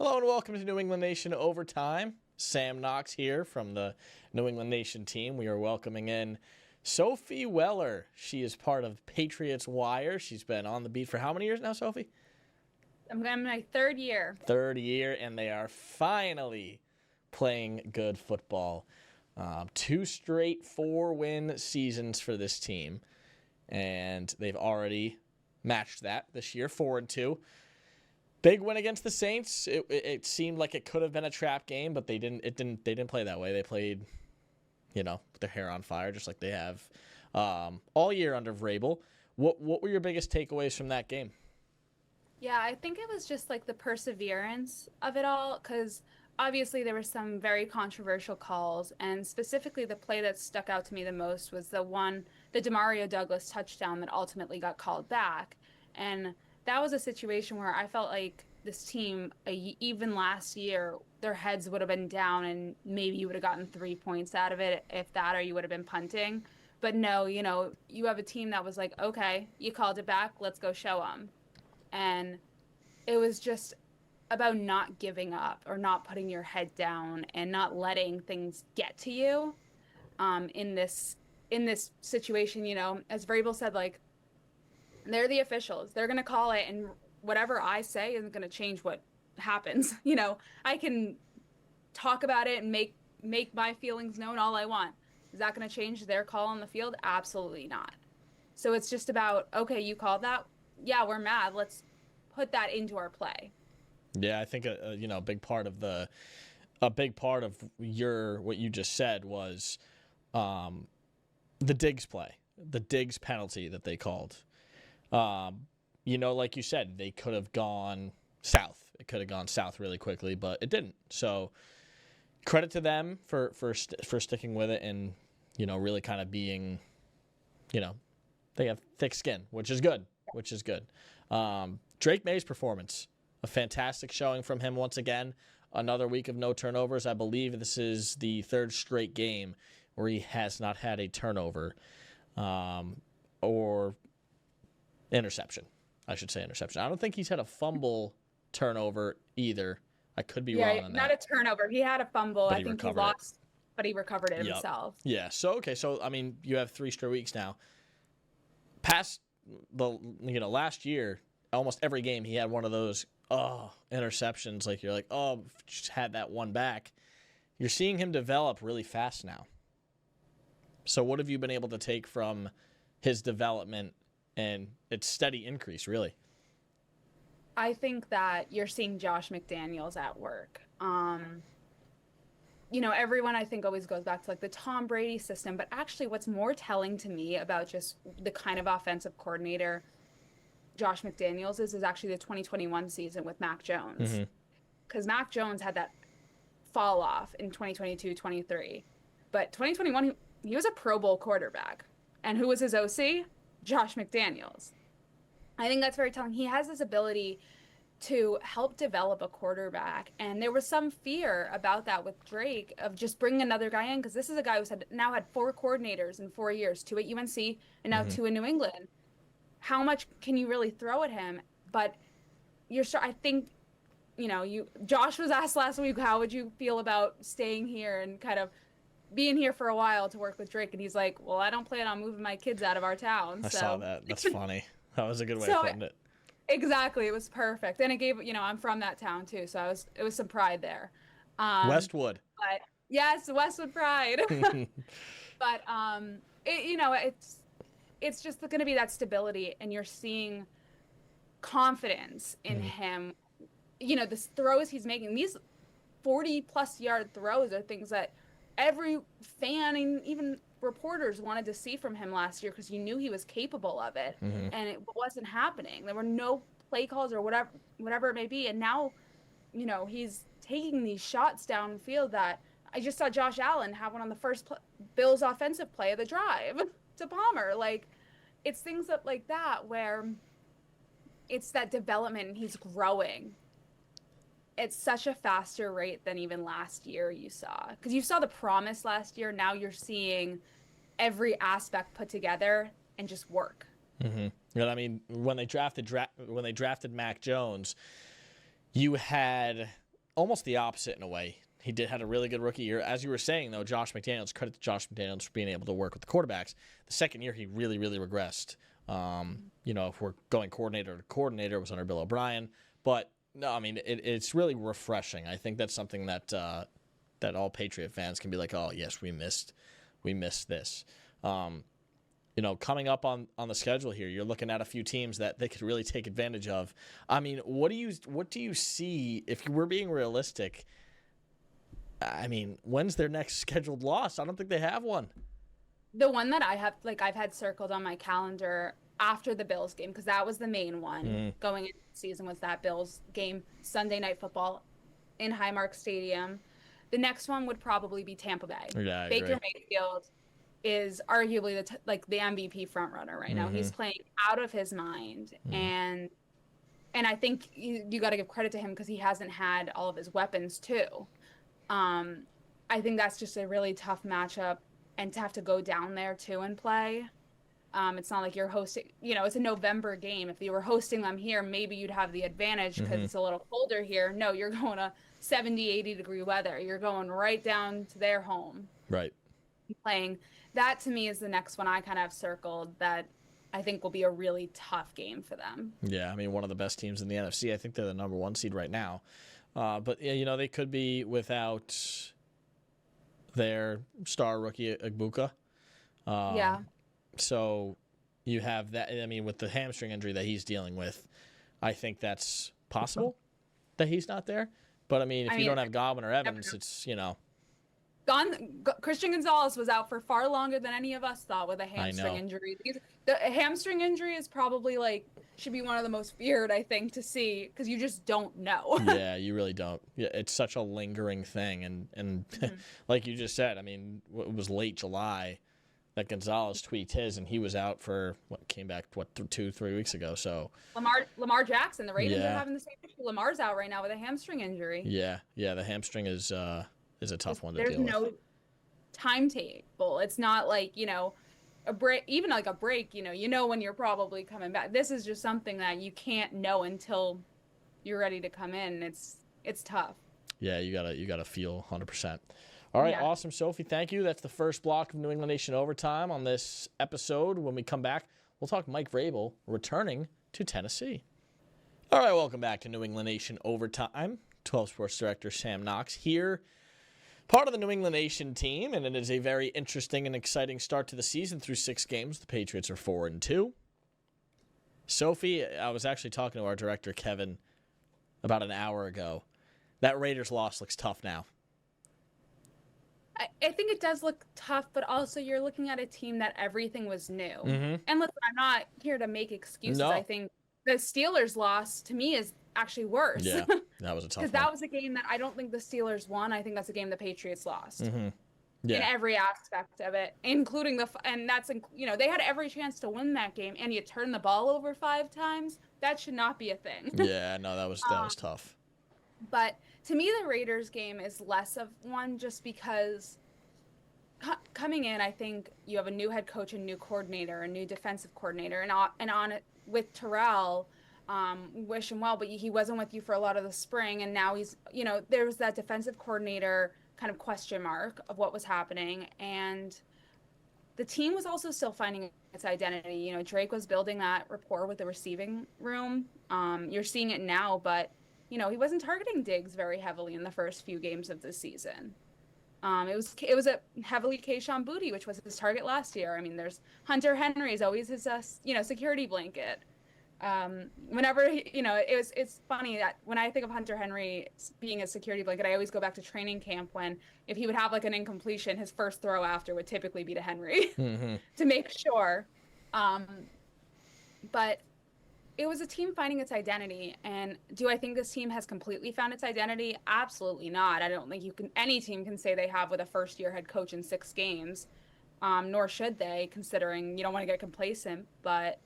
Hello and welcome to New England Nation Overtime. Sam Knox here from the New England Nation team. We are welcoming in Sophie Weller. She is part of Patriots Wire. She's been on the beat for how many years now, Sophie? I'm in my third year. Third year, and they are finally playing good football. 2 straight 4-win seasons for this team, and they've already matched that this year, 4-2. Big win against the Saints. It seemed like it could have been a trap game, but they didn't play that way. They played, with their hair on fire, just like they have all year under Vrabel. What were your biggest takeaways from that game? Yeah, I think it was just like the perseverance of it all, because obviously there were some very controversial calls, and specifically the play that stuck out to me the most was the Demario Douglas touchdown that ultimately got called back. And that was a situation where I felt like this team, even last year, their heads would have been down and maybe you would have gotten 3 points out of it, if that, or you would have been punting. But no, you have a team that was like, okay, you called it back, let's go show them. And it was just about not giving up or not putting your head down and not letting things get to you in this situation. As Vrabel said, like, they're the officials. They're going to call it, and whatever I say isn't going to change what happens. I can talk about it and make my feelings known all I want. Is that going to change their call on the field? Absolutely not. So it's just about, okay, you called that. Yeah, we're mad. Let's put that into our play. Yeah, I think a big part of what you just said was the Diggs play, the Diggs penalty that they called. Like you said, they could have gone south. It could have gone south really quickly, but it didn't. So credit to them for sticking with it and really kind of being, they have thick skin, which is good. Drake May's performance, a fantastic showing from him once again. Another week of no turnovers. I believe this is the third straight game where he has not had a turnover or interception. I should say interception. I don't think he's had a fumble turnover either. I could be wrong on that. Not a turnover. He had a fumble. But I think he lost, but he recovered it himself. Yeah. So you have 3 straight weeks now. Past the last year, almost every game he had one of those interceptions. Like, you're like, just had that one back. You're seeing him develop really fast now. So what have you been able to take from his development and its steady increase, really? I think that you're seeing Josh McDaniels at work. Everyone I think always goes back to like the Tom Brady system, but actually what's more telling to me about just the kind of offensive coordinator Josh McDaniels is actually the 2021 season with Mac Jones. Because Mac Jones had that fall off in 2022-23. But 2021, he was a Pro Bowl quarterback. And who was his OC? Josh McDaniels. I think that's very telling. He has this ability to help develop a quarterback. And there was some fear about that with Drake of just bringing another guy in, because this is a guy who's now had 4 coordinators in 4 years, 2 at UNC and now 2 in New England. How much can you really throw at him? But I think, Josh was asked last week, how would you feel about staying here and kind of being here for a while to work with Drake? And he's like, well, I don't plan on moving my kids out of our town. I saw that. That's funny. That was a good way of putting it. Exactly. It was perfect. And it gave, I'm from that town too. So it was some pride there. Westwood. But yes, Westwood pride. But, it's just going to be that stability, and you're seeing confidence in him. The throws he's making, these 40-plus yard throws are things that every fan and even reporters wanted to see from him last year, because you knew he was capable of it, and it wasn't happening. There were no play calls or whatever it may be, and now, he's taking these shots downfield that I just saw Josh Allen have one on the first Bills offensive play of the drive to Palmer. Like, it's things like that where it's that development, and he's growing. It's such a faster rate than even last year you saw. Because you saw the promise last year. Now you're seeing every aspect put together and just work. I mean, when they drafted Mac Jones, you had almost the opposite in a way. He had a really good rookie year. As you were saying, though, credit to Josh McDaniels for being able to work with the quarterbacks. The second year, he really, really regressed. If we're going coordinator to coordinator, it was under Bill O'Brien. But, no, I mean, it's really refreshing. I think that's something that that all Patriot fans can be like, oh, yes, we missed this. Coming up on the schedule here, you're looking at a few teams that they could really take advantage of. I mean, what do you see, if we're being realistic? I mean, when's their next scheduled loss? I don't think they have one. The one that I've had circled on my calendar after the Bills game, because that was the main one going into the season, was that Bills game, Sunday Night Football in Highmark Stadium. The next one would probably be Tampa Bay. Yeah, I Baker agree. Mayfield is arguably the MVP frontrunner right now. He's playing out of his mind, and I think you got to give credit to him because he hasn't had all of his weapons too. I think that's just a really tough matchup, and to have to go down there too and play. It's not like you're hosting, it's a November game. If you were hosting them here, maybe you'd have the advantage because it's a little colder here. No, you're going to 70, 80 degree weather. You're going right down to their home. Right. Playing. That to me is the next one I kind of have circled that I think will be a really tough game for them. Yeah, I mean, one of the best teams in the NFC. I think they're the number 1 seed right now. But, they could be without their star rookie, Agbuka. Yeah. So you have that. I mean, with the hamstring injury that he's dealing with, I think that's possible that he's not there. But, I mean, if you don't have Godwin or Evans, it's, Christian Gonzalez was out for far longer than any of us thought with a hamstring injury. The hamstring injury is probably should be one of the most feared, I think, to see because you just don't know. Yeah, you really don't. Yeah, it's such a lingering thing, and like you just said, I mean, it was late July that Gonzalez tweaked his, and he was out for came back 2-3 weeks ago. So Lamar Jackson, the Ravens are having the same issue. Lamar's out right now with a hamstring injury. Yeah, the hamstring is a tough one to deal with. There's no timetable. It's not a break, even a break, when you're probably coming back. This is just something that you can't know until you're ready to come in. It's tough. Yeah, you gotta feel 100%. All right, awesome, Sophie. Thank you. That's the first block of New England Nation Overtime on this episode. When we come back, we'll talk Mike Vrabel returning to Tennessee. All right, welcome back to New England Nation Overtime. 12 Sports Director Sam Knox here. Part of the New England Nation team, and it is a very interesting and exciting start to the season through 6 games. The Patriots are 4-2. Sophie, I was actually talking to our director, Kevin, about an hour ago. That Raiders loss looks tough now. I think it does look tough, but also you're looking at a team that everything was new. And listen, I'm not here to make excuses. No. I think the Steelers loss, to me, is actually worse. Yeah, that was a tough one. Because that was a game that I don't think the Steelers won. I think that's a game the Patriots lost. Yeah. In every aspect of it, including they had every chance to win that game, and you turn the ball over 5 times. That should not be a thing. Yeah, no, that was tough. But to me, the Raiders game is less of one just because coming in, I think you have a new head coach, a new coordinator, a new defensive coordinator, and on it with Terrell. Wish him well, but he wasn't with you for a lot of the spring, and now he's, there was that defensive coordinator kind of question mark of what was happening, and the team was also still finding its identity. Drake was building that rapport with the receiving room. You're seeing it now, but he wasn't targeting Diggs very heavily in the first few games of the season. It was a heavily Kayshon Boutte, which was his target last year. I mean, there's Hunter Henry is always his security blanket. Whenever it's funny that when I think of Hunter Henry being a security blanket, I always go back to training camp when if he would have an incompletion, his first throw after would typically be to Henry to make sure. But it was a team finding its identity. And do I think this team has completely found its identity? Absolutely not. I don't think any team can say they have with a first-year head coach in 6 games, nor should they, considering you don't want to get complacent. But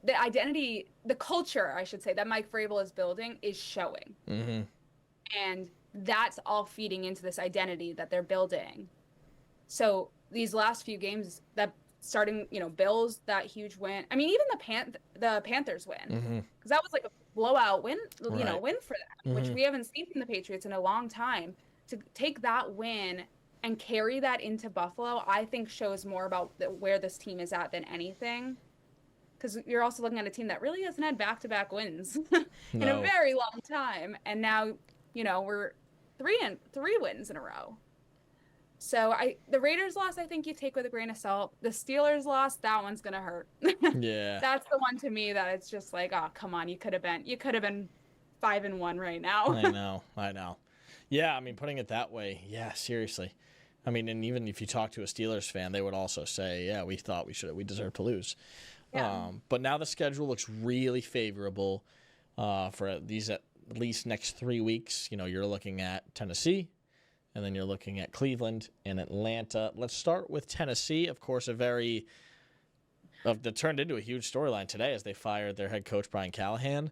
the identity, the culture, I should say, that Mike Vrabel is building is showing. And that's all feeding into this identity that they're building. So these last few games, that starting, Bills, that huge win. I mean, even the Panthers win. Because that was blowout win, Right. win for them, which we haven't seen from the Patriots in a long time. To take that win and carry that into Buffalo, I think shows more about where this team is at than anything. Because you're also looking at a team that really hasn't had back-to-back wins in a No. very long time, and now we're three wins in a row. So the Raiders loss, I think you take with a grain of salt. The Steelers loss, that one's gonna hurt. Yeah. That's the one to me that it's just like, oh, come on, you could have been 5-1 right now. I know. Yeah, I mean, putting it that way, yeah, seriously. I mean, and even if you talk to a Steelers fan, they would also say, yeah, we thought we deserved to lose. Yeah. But now the schedule looks really favorable for at least next 3 weeks. You're looking at Tennessee, and then you're looking at Cleveland and Atlanta. Let's start with Tennessee. Of course, that turned into a huge storyline today as they fired their head coach, Brian Callahan.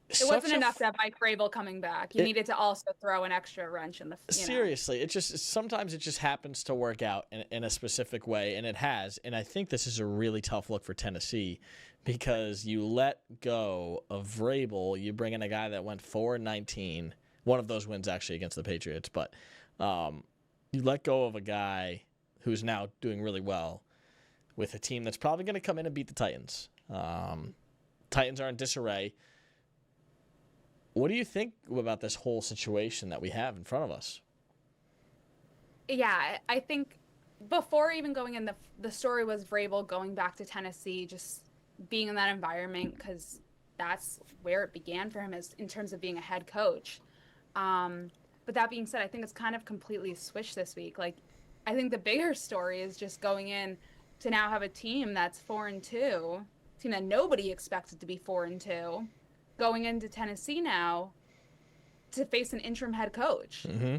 It wasn't enough to have Mike Vrabel coming back. You needed to also throw an extra wrench in the. Seriously, sometimes it just happens to work out in a specific way, and it has. And I think this is a really tough look for Tennessee because you let go of Vrabel, you bring in a guy that went 4-19. One of those wins actually against the Patriots, but you let go of a guy who's now doing really well with a team that's probably going to come in and beat the Titans. Titans are in disarray. What do you think about this whole situation that we have in front of us? Yeah, I think before even going in, the story was Vrabel going back to Tennessee, just being in that environment because that's where it began for him in terms of being a head coach. But that being said, I think it's kind of completely switched this week. Like, I think the bigger story is just going in to now have a team that's 4-2, a team that nobody expected to be 4-2. Going into Tennessee now to face an interim head coach. Mm-hmm.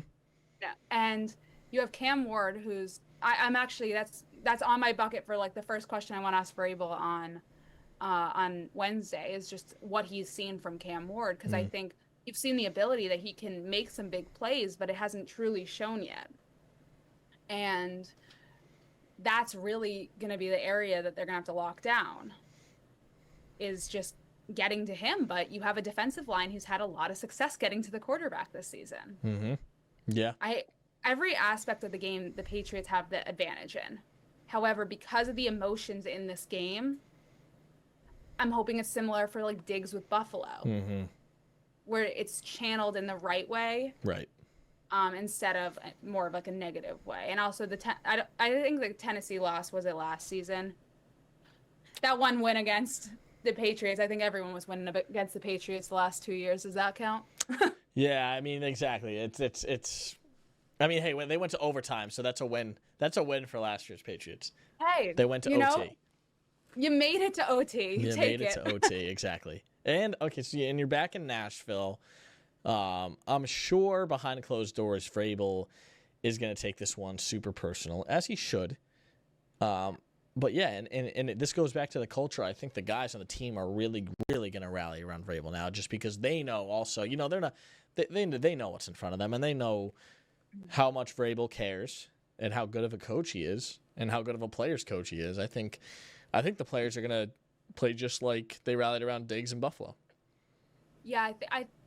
Yeah. And you have Cam Ward, who's I'm actually that's on my bucket for like the first question I want to ask Vrabel on Wednesday is just what he's seen from Cam Ward, because I think you've seen the ability that he can make some big plays, but it hasn't truly shown yet. And that's really going to be the area that they're going to have to lock down, is just getting to him. But you have a defensive line who's had a lot of success getting to the quarterback this season. Mm-hmm. Yeah. Every aspect of the game, the Patriots have the advantage in. However, because of the emotions in this game, I'm hoping it's similar for like Diggs with Buffalo, where it's channeled in the right way, right? Instead of more of like a negative way. And also I think the Tennessee loss was it last season. That one win against the Patriots, I think everyone was winning against the Patriots the last 2 years. Does that count? Yeah, I mean, exactly. It's. I mean, hey, when they went to overtime, so that's a win. That's a win for last year's Patriots. Hey, they went to OT. You made it to OT. You made it to OT, exactly. And okay, so you're back in Nashville. I'm sure behind closed doors, Vrabel is going to take this one super personal, as he should. But yeah, and this goes back to the culture. I think the guys on the team are really, really going to rally around Vrabel now, just because they know also, they're not, they know what's in front of them, and they know how much Vrabel cares and how good of a coach he is and how good of a player's coach he is. I think the players are going to play just like they rallied around Diggs in Buffalo. Yeah,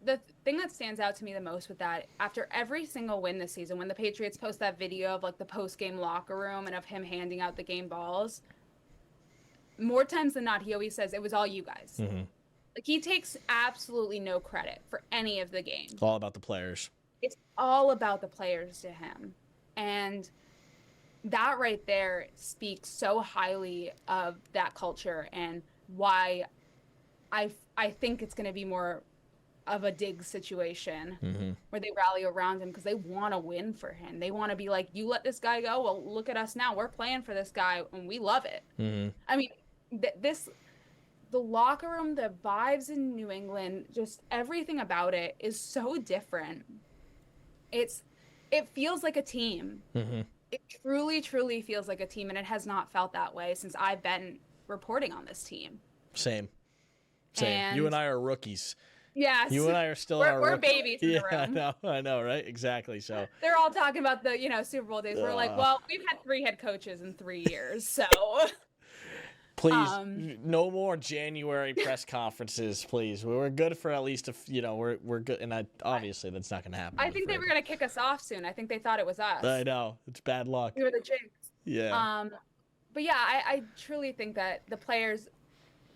the thing that stands out to me the most with that, after every single win this season, when the Patriots post that video of like the post-game locker room and of him handing out the game balls, more times than not, he always says, it was all you guys. Mm-hmm. Like, he takes absolutely no credit for any of the games. It's all about the players. It's all about the players to him. And that right there speaks so highly of that culture and why I think it's going to be more of a Diggs situation where they rally around him because they want to win for him. They want to be like, you let this guy go? Well, look at us now. We're playing for this guy, and we love it. Mm-hmm. I mean, the locker room, the vibes in New England, just everything about it is so different. It feels like a team. Mm-hmm. It truly, truly feels like a team, and it has not felt that way since I've been reporting on this team. Same. You and I are rookies. Yes. You and I are still we're babies in the room. I know, right? Exactly. So they're all talking about the Super Bowl days. We're like, well, we've had 3 head coaches in 3 years, so Please, no more January press conferences, please. We're good for at least we're good, and obviously that's not going to happen. I think they were going to kick us off soon. I think they thought it was us. I know, it's bad luck. We were the jinx. Yeah. But yeah, I truly think that the players,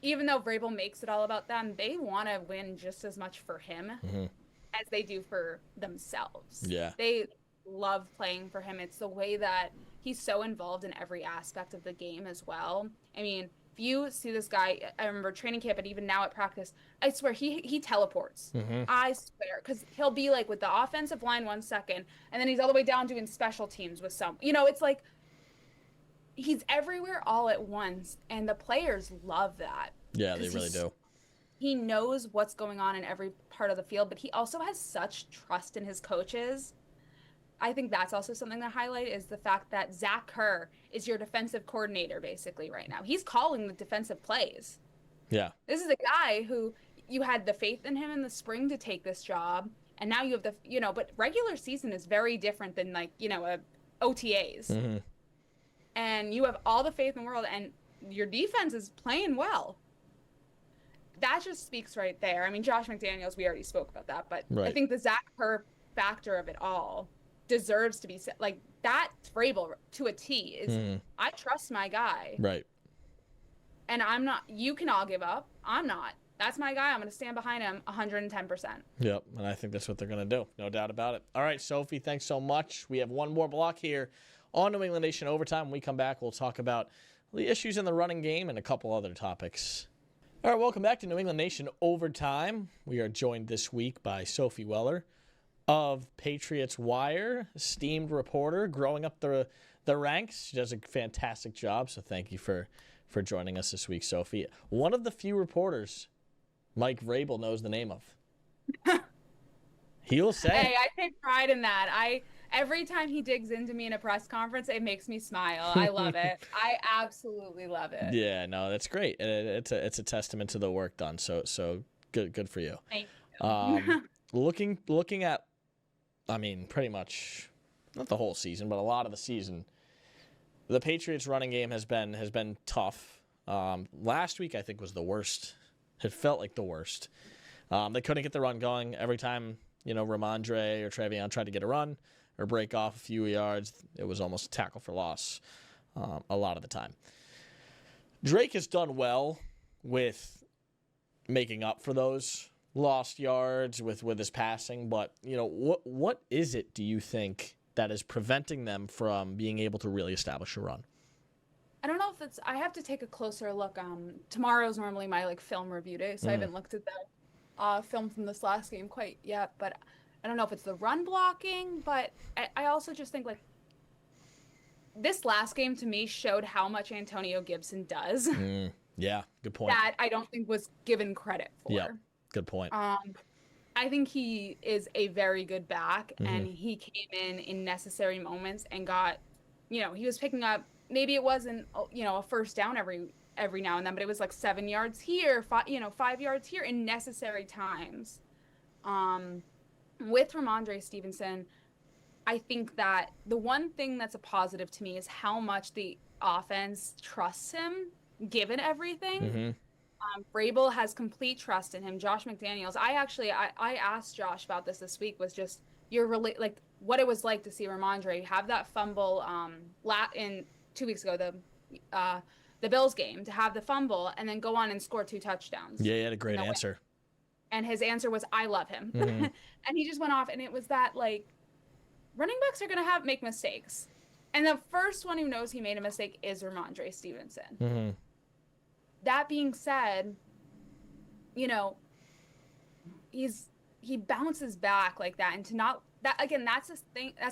even though Vrabel makes it all about them, they want to win just as much for him as they do for themselves. Yeah. They love playing for him. It's the way that he's so involved in every aspect of the game as well. I mean, if you see this guy, I remember training camp and even now at practice, I swear he teleports. I swear, because he'll be like with the offensive line 1 second, and then he's all the way down doing special teams with some. It's like he's everywhere all at once, and the players love that. Yeah, they really do. He knows what's going on in every part of the field, but he also has such trust in his coaches. I think that's also something to highlight is the fact that Zach Kerr is your defensive coordinator basically right now. He's calling the defensive plays. Yeah. This is a guy who you had the faith in him in the spring to take this job, and now you have but regular season is very different than OTAs. And you have all the faith in the world, and your defense is playing well. That just speaks right there. I mean, Josh McDaniels, we already spoke about that, but I think the Zach Kerr factor of it all deserves to be said. Like, that's Vrabel to a T. I trust my guy. Right. And I'm not, you can all give up. I'm not. That's my guy. I'm going to stand behind him 110%. Yep, and I think that's what they're going to do. No doubt about it. All right, Sophie, thanks so much. We have one more block here on New England Nation Overtime. When we come back, we'll talk about the issues in the running game and a couple other topics. All right, welcome back to New England Nation Overtime. We are joined this week by Sophie Weller of Patriots Wire, esteemed reporter, growing up the ranks. She does a fantastic job, so thank you for joining us this week, Sophie. One of the few reporters Mike Vrabel knows the name of. He'll say. Hey, I take pride in that. Every time he digs into me in a press conference, it makes me smile. I love it. I absolutely love it. Yeah, no, that's great. It's a testament to the work done. So good for you. Thank you. Looking at, I mean, pretty much not the whole season, but a lot of the season, the Patriots running game has been tough. Last week I think was the worst. It felt like the worst. They couldn't get the run going every time. Ramondre or Trevion tried to get a run or break off a few yards, it was almost a tackle for loss a lot of the time. Drake has done well with making up for those lost yards with his passing, but what is it, do you think, that is preventing them from being able to really establish a run? I don't know if I have to take a closer look. Tomorrow's normally my film review day, so I haven't looked at the film from this last game quite yet, but I don't know if it's the run blocking, but I also just think this last game to me showed how much Antonio Gibson does. Yeah, good point. That I don't think was given credit for. Yeah, good point. I think he is a very good back, and he came in necessary moments and got, he was picking up, maybe it wasn't, a first down every now and then, but it was 7 yards here, 5 yards here in necessary times. With Ramondre Stevenson, I think that the one thing that's a positive to me is how much the offense trusts him, given everything. Vrabel has complete trust in him. Josh McDaniels, I asked Josh about this week, was just what it was like to see Ramondre have that fumble in 2 weeks ago, the Bills game, to have the fumble and then go on and score 2 touchdowns. Yeah, he had a great answer. And his answer was, I love him. And he just went off, and it was that, running backs are going to make mistakes. And the first one who knows he made a mistake is Ramondre Stevenson. That being said, he bounces back like that. And to not, that again, that's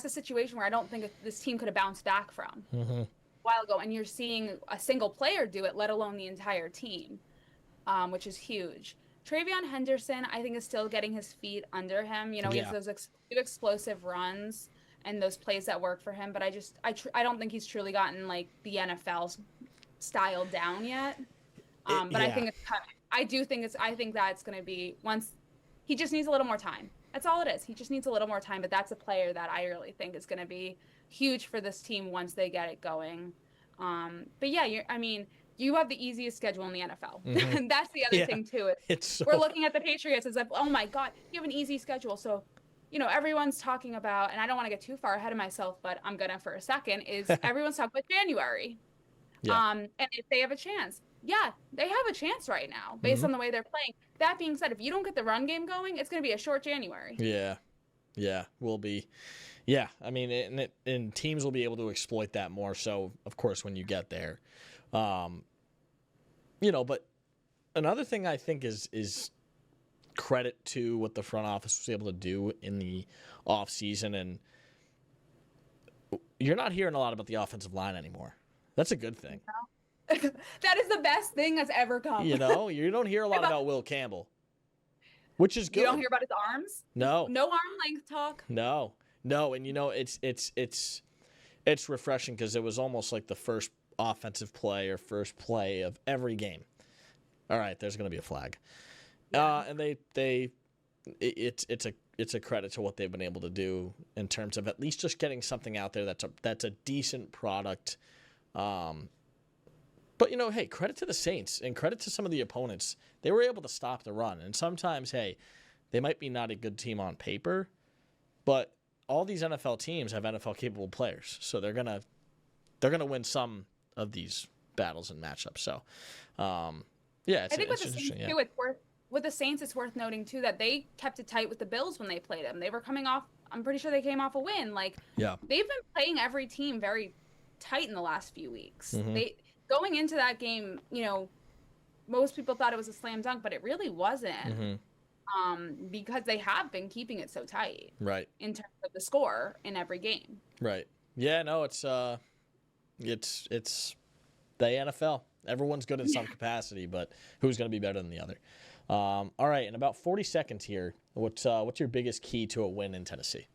a situation where I don't think this team could have bounced back from a while ago. And you're seeing a single player do it, let alone the entire team, which is huge. TreVeyon Henderson, I think, is still getting his feet under him. He has those explosive runs and those plays that work for him. But I don't think he's truly gotten the NFL style down yet. But I think it's coming. I think that's going to be once he just needs a little more time. That's all it is. He just needs a little more time. But that's a player that I really think is going to be huge for this team once they get it going. But yeah, you have the easiest schedule in the NFL. Mm-hmm. That's the other thing too. We're looking at the Patriots as like, oh my God, you have an easy schedule. So, everyone's talking about, and I don't want to get too far ahead of myself, but I'm gonna for a second, is everyone's talking about January. Yeah. And if they have a chance. Yeah, they have a chance right now based on the way they're playing. That being said, if you don't get the run game going, it's going to be a short January. Yeah, will be. Yeah, I mean, and teams will be able to exploit that more so, of course, when you get there. But another thing I think is credit to what the front office was able to do in the offseason, and you're not hearing a lot about the offensive line anymore. That's a good thing. That is the best thing that's ever come. You don't hear a lot about Will Campbell, which is good. You don't hear about his arms? No. No arm length talk? No. And it's refreshing because it was almost like the first offensive play or first play of every game. All right, there's going to be a flag. Yeah. And it's a credit to what they've been able to do in terms of at least just getting something out there that's a decent product. But, hey, credit to the Saints and credit to some of the opponents. They were able to stop the run. And sometimes, hey, they might be not a good team on paper, but all these NFL teams have NFL-capable players. So they're gonna win some of these battles and matchups. So, it's interesting. With the Saints, it's worth noting, too, that they kept it tight with the Bills when they played them. They were coming off – I'm pretty sure they came off a win. They've been playing every team very tight in the last few weeks. Going into that game, most people thought it was a slam dunk, but it really wasn't, because they have been keeping it so tight, right, in terms of the score in every game. Right. Yeah. No, it's the NFL. Everyone's good in some capacity, but who's going to be better than the other? All right. In about 40 seconds here, what's your biggest key to a win in Tennessee?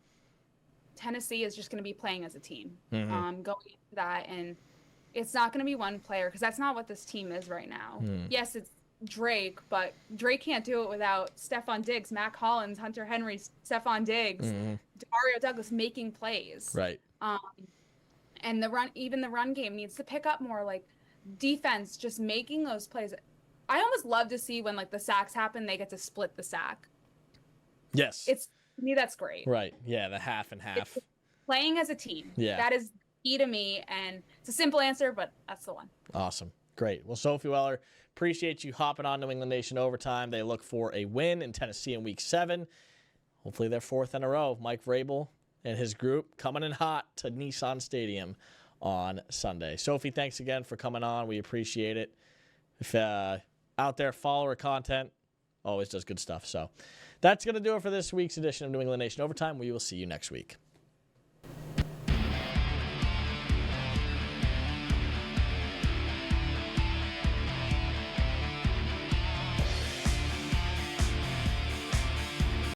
Tennessee is just going to be playing as a team, going into that, and it's not going to be one player because that's not what this team is right now. Yes, it's Drake, but Drake can't do it without Stephon Diggs, Mac Hollins, Hunter Henry, Stephon Diggs, Demario Douglas making plays. Right. And the run game needs to pick up more, like defense, just making those plays. I almost love to see when the sacks happen, they get to split the sack. Yes. To me, that's great. Right. Yeah, the half and half. It's playing as a team. Yeah. That is key to me, and it's a simple answer, but that's the one. Awesome. Great. Well, Sophie Weller, appreciate you hopping on New England Nation Overtime. They look for a win in Tennessee in Week 7. Hopefully their fourth in a row. Mike Vrabel and his group coming in hot to Nissan Stadium on Sunday. Sophie, thanks again for coming on. We appreciate it. If out there, follow her content. Always does good stuff. So that's going to do it for this week's edition of New England Nation Overtime. We will see you next week.